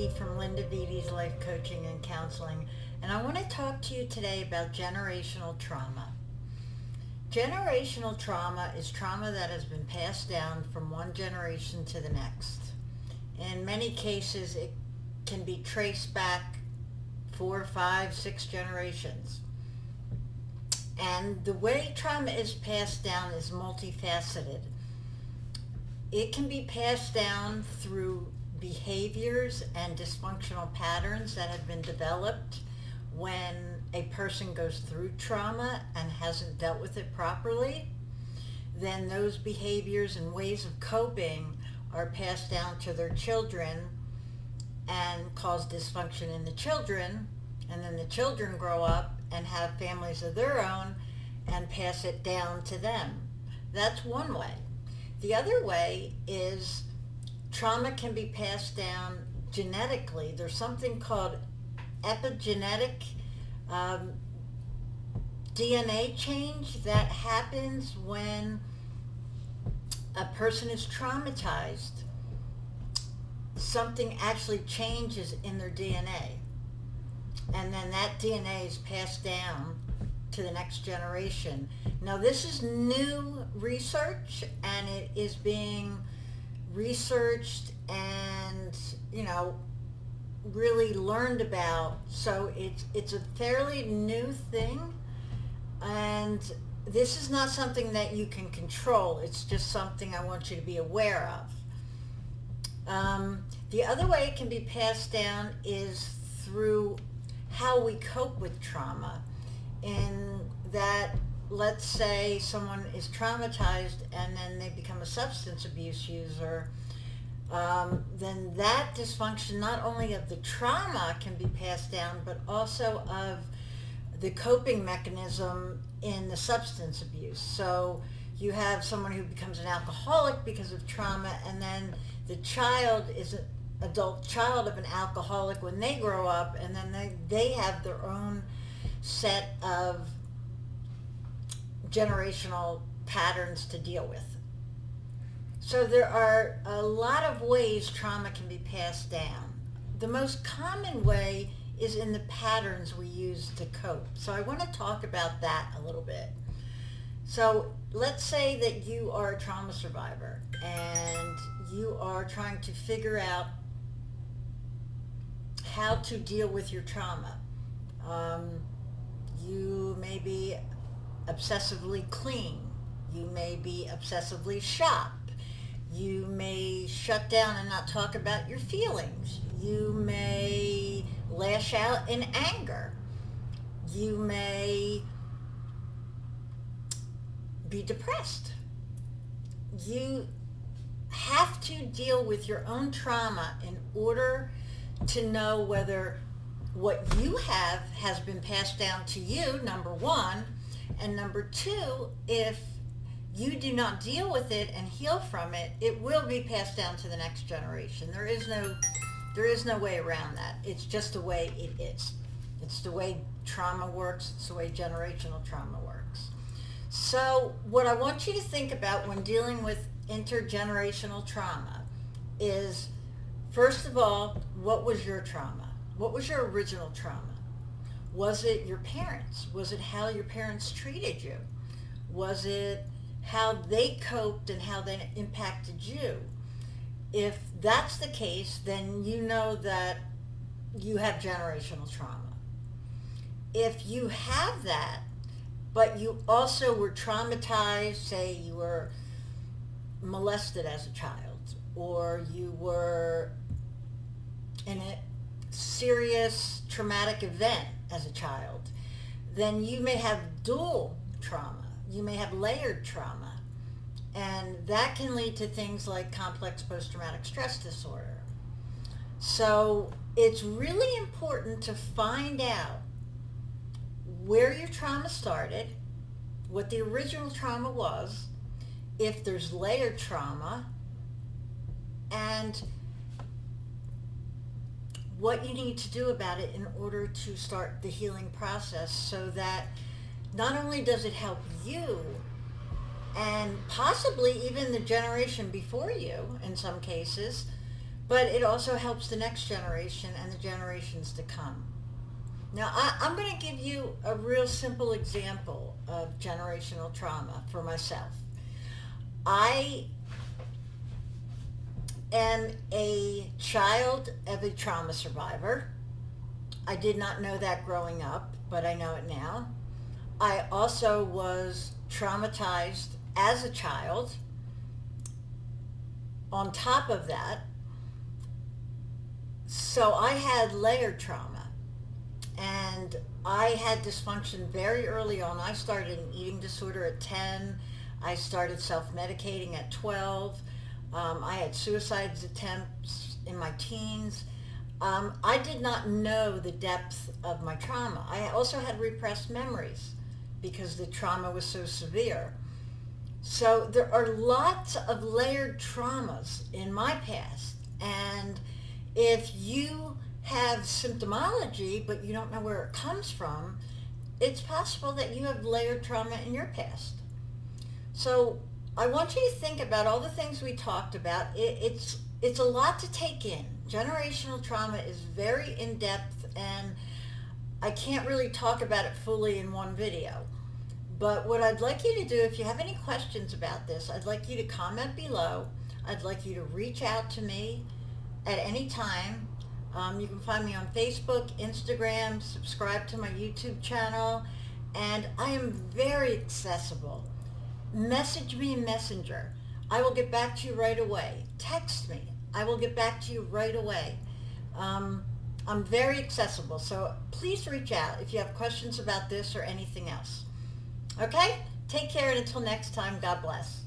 Vitti from Linda Vitti's Life Coaching and Counseling, and I want to talk to you today about generational trauma. Generational trauma is trauma that has been passed down from one generation to the next. In many cases, it can be traced back 4, 5, 6 generations. And the way trauma is passed down is multifaceted. It can be passed down through behaviors and dysfunctional patterns that have been developed when a person goes through trauma and hasn't dealt with it properly. Then those behaviors and ways of coping are passed down to their children and cause dysfunction in the children, and then the children grow up and have families of their own and pass it down to them. That's one way. The other way is trauma can be passed down genetically. There's something called epigenetic DNA change that happens when a person is traumatized. Something actually changes in their DNA, and then that DNA is passed down to the next generation. Now, this is new research, and it is being researched and, really learned about. So it's a fairly new thing, and this is not something that you can control. It's just something I want you to be aware of. The other way it can be passed down is through how we cope with trauma. In that, let's say someone is traumatized and then they become a substance abuse user, then that dysfunction, not only of the trauma, can be passed down, but also of the coping mechanism in the substance abuse. So you have someone who becomes an alcoholic because of trauma, and then the child is an adult child of an alcoholic when they grow up, and then they have their own set of generational patterns to deal with. So there are a lot of ways trauma can be passed down. The most common way is in the patterns we use to cope. So I want to talk about that a little bit. So let's say that you are a trauma survivor and you are trying to figure out how to deal with your trauma. You may be obsessively clean. You may be obsessively shop. You may shut down and not talk about your feelings. You may lash out in anger. You may be depressed. You have to deal with your own trauma in order to know whether what you have has been passed down to you, number one, and number two, if you do not deal with it and heal from it, it will be passed down to the next generation. There is no way around that. It's just the way it is. It's the way trauma works. It's the way generational trauma works. So what I want you to think about when dealing with intergenerational trauma is, first of all, what was your trauma? What was your original trauma? Was it your parents? Was it how your parents treated you? Was it how they coped and how they impacted you? If that's the case, then you know that you have generational trauma. If you have that, but you also were traumatized, say you were molested as a child, or you were in a serious traumatic event as a child, then you may have dual trauma. You may have layered trauma, and that can lead to things like complex post-traumatic stress disorder. So it's really important to find out where your trauma started, what the original trauma was, if there's layered trauma, and what you need to do about it in order to start the healing process, so that not only does it help you, and possibly even the generation before you in some cases, but it also helps the next generation and the generations to come. Now, I'm going to give you a real simple example of generational trauma for myself. I am a child of a trauma survivor. I did not know that growing up, but I know it now. I also was traumatized as a child. On top of that, so I had layered trauma, and I had dysfunction very early on. I started an eating disorder at 10. I started self-medicating at 12. I had suicide attempts in my teens. I did not know the depth of my trauma. I also had repressed memories because the trauma was so severe. So there are lots of layered traumas in my past, and if you have symptomology but you don't know where it comes from, it's possible that you have layered trauma in your past. So I want you to think about all the things we talked about. It's a lot to take in. Generational trauma is very in-depth, and I can't really talk about it fully in one video. But what I'd like you to do, if you have any questions about this, I'd like you to comment below. I'd like you to reach out to me at any time. You can find me on Facebook, Instagram, subscribe to my YouTube channel, and I am very accessible. Message me in Messenger. I will get back to you right away. Text me. I will get back to you right away. I'm very accessible, so please reach out if you have questions about this or anything else. Okay? Take care, and until next time, God bless.